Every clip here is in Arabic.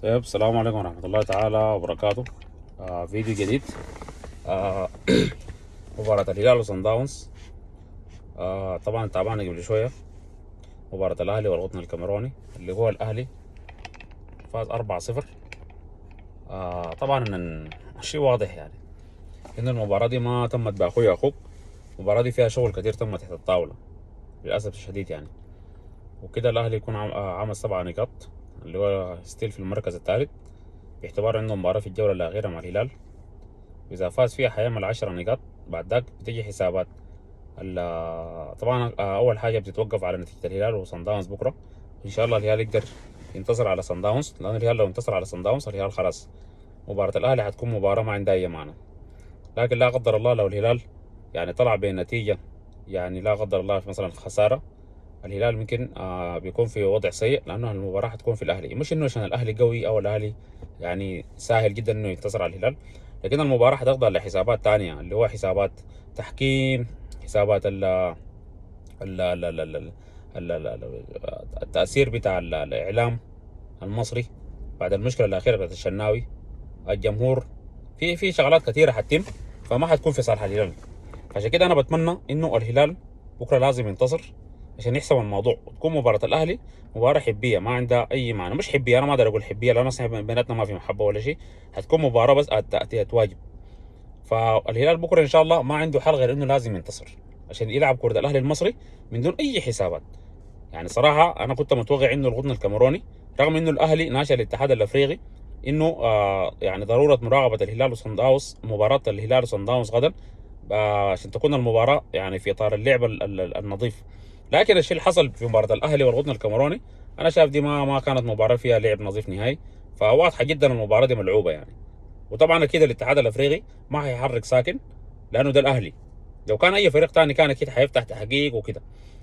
طيب، السلام عليكم ورحمة الله تعالى وبركاته. فيديو جديد. آه مباراة الهلال وصن داونز. طبعا تابعنا قبل شوية مباراة الأهلي والقطن الكاميروني، اللي هو الأهلي فاز 4-0. طبعا الشيء واضح يعني إن المباراة دي ما تمت بأخوي أخوك. المباراة دي فيها شغل كتير تم تحت الطاولة للأسف الشديد يعني. وكده الأهلي يكون عمل 7 نقاط، اللي هو ستيل في المركز الثالث، باعتبار عنده مباراة في الجولة الأخيرة مع الهلال. وإذا فاز فيها حيعمل 10 نقاط. بعد ذاك بتجي حسابات طبعا أول حاجة بتتوقف على نتيجة الهلال وصن داونز بكرة. إن شاء الله الهلال يقدر ينتصر على صن داونز، لأن الهلال لو انتصر على صن داونز الهلال خلاص مباراة الأهلي حتكون مباراة ما عندها أي معنى. لكن لا قدر الله لو الهلال يعني طلع بنتيجة، يعني لا قدر الله مثلا خسارة، الهلال ممكن بيكون في وضع سيء، لأنه المباراة حتكون في الأهلي. مش إنه عشان الأهلي قوي أو الأهلي يعني سهل جدا إنه ينتصر على الهلال، لكن المباراة حتخضع لحسابات تانية، اللي هو حسابات تحكيم، حسابات ال ال ال ال ال ال ال التأثير بتاع الإعلام المصري بعد المشكلة الأخيرة بتاعت الشناوي، الجمهور، في شغلات كثيرة حتتم، فما حتكون في صالح الهلال. عشان كده أنا بتمنى إنه الهلال بكرة لازم ينتصر عشان يحسم الموضوع، وتكون مباراة الأهلي مباراة حبية ما عندها أي معنى. مش حبية، أنا ما أقدر أقول حبية لأن أصلا بيناتنا ما في محبة ولا شيء. هتكون مباراة بس تواجب. فالهلال بكرة إن شاء الله ما عنده حل غير إنه لازم ينتصر عشان يلعب كرة الأهلي المصري من دون أي حسابات. يعني صراحة أنا كنت متوقع إنه القطن الكاميروني، رغم إنه الأهلي ناشئ الاتحاد الأفريقي، إنه يعني ضرورة مراقبة الهلال وصن داونز، مباراة الهلال وصن داونز غدا، عشان تكون المباراة يعني في إطار اللعب النظيف. لكن الشيء اللي حصل في مباراة الأهلي والقطن الكاميروني أنا شايف دي ما كانت مباراة فيها لعب نظيف نهائي. فواضحة جدا المباراة دي ملعوبة يعني. وطبعا أكيد الاتحاد الأفريقي ما هيحرك ساكن، لأنه ده الأهلي. لو كان أي فريق تاني كان أكيد هيفتح تحقيق وكده.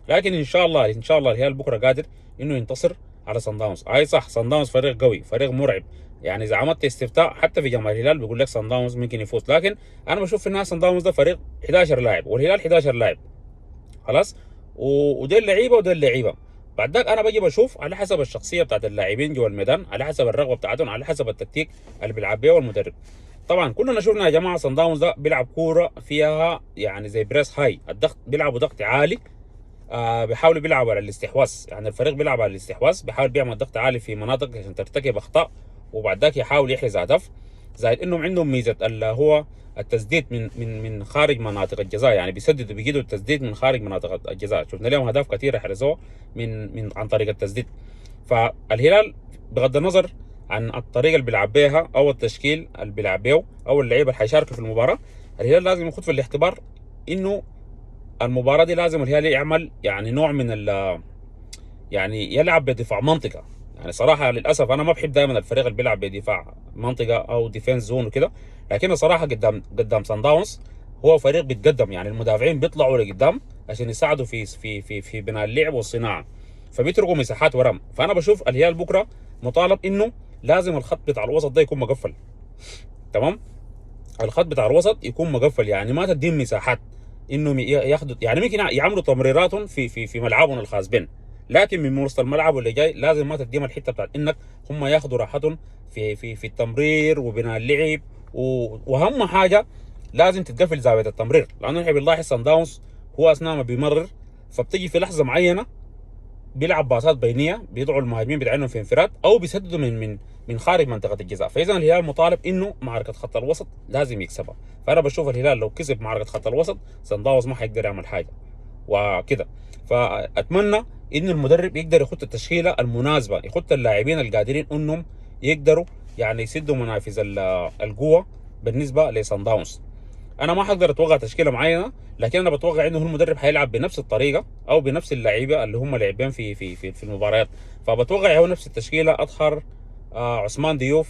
لكن ان شاء الله الهلال بكره قادر انه ينتصر على صن داونز. اي صح، صن داونز فريق قوي، فريق مرعب. يعني اذا عملت استفتاء حتى في جماهير الهلال بيقول لك صن داونز ممكن يفوز، لكن انا بشوف في النهايه صن داونز ده فريق 11 لاعب والهلال 11 لاعب خلاص. ودي اللعيبه ودي اللعيبه. بعد ذاك انا بجي بشوف على حسب الشخصيه بتاعت اللاعبين جوا الميدان، على حسب الرغبه بتاعتهم، على حسب التكتيك اللي بيلعب بيه والمدرب. طبعا كلنا شفنا يا جماعه صن داونز ده بيلعب كوره فيها يعني زي بريس هاي، الضغط بيلعبوا ضغط عالي. بيحاولوا بيلعبوا على الاستحواذ، يعني الفريق بيلعب على الاستحواذ، بيحاول بيعمل ضغط عالي في مناطق عشان ترتكب اخطاء، وبعد ذاك يحاول يحرز اهداف. زائد انهم عندهم ميزه اللي هو التسديد من خارج مناطق الجزاء، يعني بيسددوا بيجيدوا التسديد من خارج مناطق الجزاء. شفنا لهم اهداف كثيره حرزوها من عن طريق التسديد. فالهلال بغض النظر عن الطريقه اللي بيلعب بيها او التشكيل اللي بيلعب بيه او اللعيبه اللي حيشاركوا في المباراه، الهلال لازم ياخذ في الاعتبار انه المباراة دي لازم الهلال يعمل يعني نوع من يعني يلعب بدفاع منطقة. يعني صراحة للأسف أنا ما بحب دائما الفريق اللي بيلعب بدفاع منطقة أو ديفنس زون وكده، لكن صراحة قدام سان داونز هو فريق بيتقدم، يعني المدافعين بيطلعوا لقدام عشان يساعدوا في بناء اللعب والصناعة، فبيتركوا مساحات ورم. فأنا بشوف الهلال بكرة مطالب إنه لازم الخط بتاع الوسط ده يكون مقفل. تمام، الخط بتاع الوسط يكون مقفل، يعني ما تديهم مساحات انهم ياخذوا، يعني ممكن يعملوا تمريراتهم في ملعبهم الخاص بين، لكن من وسط الملعب واللي جاي لازم ما تديهم الحته بتاعت انك هم ياخذوا راحتهم في التمرير وبناء اللعب. واهم حاجه لازم تتقفل زاويه التمرير، لانه احنا بنلاحظ سان داونز هو اثناء ما بيمرر فبتيجي في لحظه معينه بيلعب باصات بينيه، بيضعوا المهاجمين بتاعهم في انفراد او بيسددوا من خارج منطقه الجزاء. فاذا الهلال مطالب انه معركه خط الوسط لازم يكسبها. فانا بشوف الهلال لو كسب معركه خط الوسط صن داونز ما حيقدر يعمل حاجه وكده. فاتمنى ان المدرب يقدر يخط التشكيله المناسبه، يخط اللاعبين القادرين انهم يقدروا يعني يسدوا منافذ القوه بالنسبه لصن داونز. انا ما حقدر اتوقع تشكيله معينه، لكن انا بتوقع انه المدرب حيلعب بنفس الطريقه او بنفس اللعيبه اللي هم لاعبين في المباريات. فبتوقع هو نفس التشكيله. اظهر عثمان ديوف،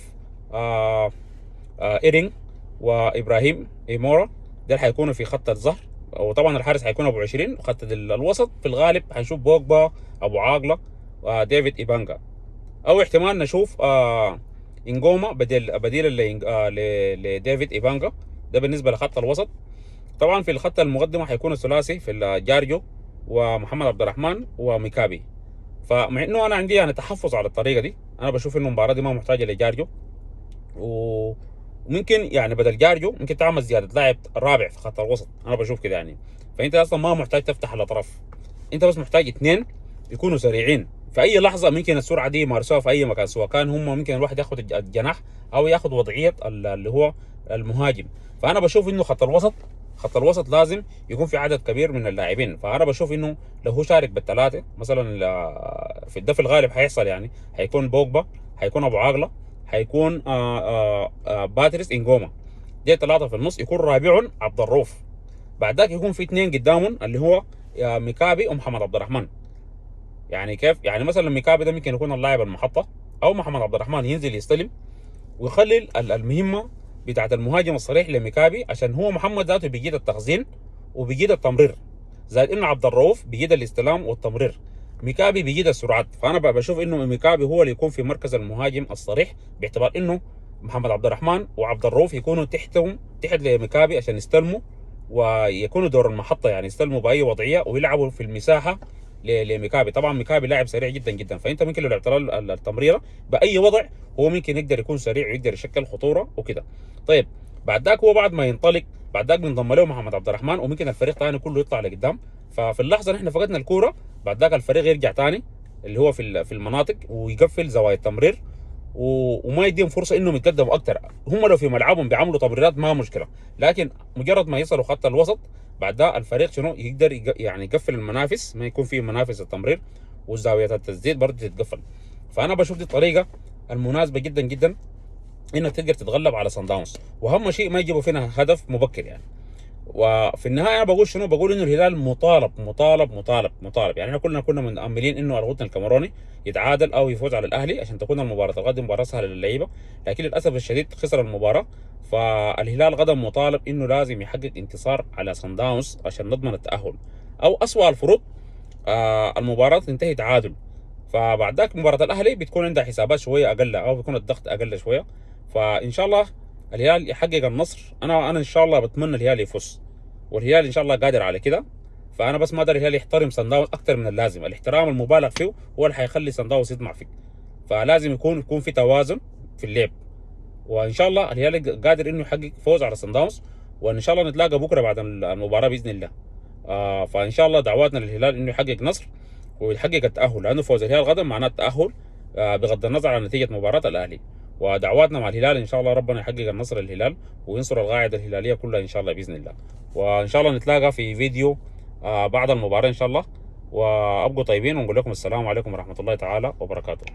ايرينج، وابراهيم ايمورا، دول حيكونوا في خط الظهر. وطبعا الحارس حيكون ابو 20. وخط الوسط في الغالب حنشوف بوجبا، ابو عاقله، وديفيد ايبانجا، او احتمال نشوف انجوما بديل لديفيد ايبانجا. ده بالنسبه لخط الوسط. طبعا في الخط المقدمه حيكون الثلاثي في الجارجو ومحمد عبد الرحمن وميكابي. فمع انه انا عندي يعني تحفظ على الطريقه دي، انا بشوف انه المباراه دي ما محتاجه لجارجو، وممكن يعني بدل جارجو ممكن تعمل زياده لاعب رابع في خط الوسط، انا بشوف كده يعني. فانت اصلا ما محتاج تفتح الاطراف، انت بس محتاج اثنين يكونوا سريعين في اي لحظه. ممكن السرعه دي يمارسوها في اي مكان، سواء كان هم ممكن الواحد ياخذ الجناح او ياخذ وضعيه اللي هو المهاجم. فانا بشوف انه خط الوسط لازم يكون في عدد كبير من اللاعبين. فانا بشوف انه لو هو شارك بالثلاثه مثلا في الدفع الغالب هيحصل يعني، هيكون بوجبا، هيكون ابو عاقله، هيكون باتريس انجوما، دي ثلاثه في النص، يكون رابعهم عبد الرؤوف. بعد ذاك يكون في اثنين قدامهم اللي هو ميكابي ومحمد عبد الرحمن. يعني كيف يعني؟ مثلا ميكابي ده ممكن يكون اللاعب المحطه، او محمد عبد الرحمن ينزل يستلم ويخلي المهمه بتاعت المهاجم الصريح لميكابي، عشان هو محمد ذاته بيجيد التخزين وبيجيد التمرير، زائد انه عبد الرؤوف بيجيد الاستلام والتمرير، ميكابي بيجيد السرعات. فانا بشوف انه ميكابي هو اللي يكون في مركز المهاجم الصريح، باعتبار انه محمد عبد الرحمن وعبد الرؤوف يكونوا تحت لميكابي عشان يستلموا ويكونوا دور المحطه، يعني يستلموا باي وضعيه ويلعبوا في المساحه لميكابي. طبعا ميكابي لاعب سريع جدا جدا، فانت ممكن لو لعبت له التمريره باي وضع هو ممكن يقدر يكون سريع ويقدر يشكل خطوره وكده. طيب بعد ذاك هو بعد ما ينطلق، بعد ذاك بينضم له محمد عبد الرحمن، وممكن الفريق ثاني كله يطلع لقدام. ففي اللحظه اللي احنا فقدنا الكوره، بعد ذاك الفريق يرجع ثاني اللي هو في المناطق ويقفل زوايا التمرير وما يديهم فرصه انهم يتقدموا اكثر. هم لو في ملعبهم بيعملوا تمريرات ما مشكله، لكن مجرد ما يصلوا خط الوسط بعد ده الفريق شنو يقدر يعني يقفل المنافس، ما يكون في منافس التمرير، وزاويه التسديد برضه تتقفل. فانا بشوف دي الطريقه المناسبه جدا جدا انك تقدر تتغلب على صن داونز، واهم شيء ما يجيبوا فينا هدف مبكر يعني. وفي النهايه انا بقول شنو؟ بقول انه الهلال مطالب مطالب مطالب مطالب، يعني احنا كنا متاملين انه الغوث الكاميروني يتعادل او يفوز على الاهلي عشان تكون المباراه القادمه مباراه سهله للعيبه، لكن للاسف الشديد خسر المباراه. فالهلال غدا مطالب انه لازم يحقق انتصار على صن داونز عشان نضمن التاهل، او اسوأ الفروض المباراه تنتهي تعادل. فبعد ذاك مباراه الاهلي بتكون عندها حسابات شويه اقل، او بيكون الضغط اقل شويه. فان شاء الله الهلال يحقق النصر. انا ان شاء الله بتمنى الهلال يفوز، والهلال ان شاء الله قادر على كده. فانا بس ما ادري الهلال يحترم صن داونز اكثر من اللازم، الاحترام المبالغ فيه هو اللي حيخلي صن داونز يطمع فيك. فلازم يكون في توازن في اللعب، وان شاء الله الهلال قادر انه يحقق فوز على صن داونز، وان شاء الله نتلاقى بكره بعد المباراه باذن الله. فان شاء الله دعواتنا للهلال انه يحقق نصر ويحقق التاهل، لانه فوز الهلال غدا معناه التاهل بغض النظر عن نتيجه مباراه الاهلي. ودعواتنا مع الهلال ان شاء الله ربنا يحقق النصر للهلال وينصر القاعده الهلاليه كلها ان شاء الله باذن الله. وان شاء الله نتلاقى في فيديو بعد المباراه ان شاء الله، وابقوا طيبين ونقول لكم السلام عليكم ورحمه الله تعالى وبركاته.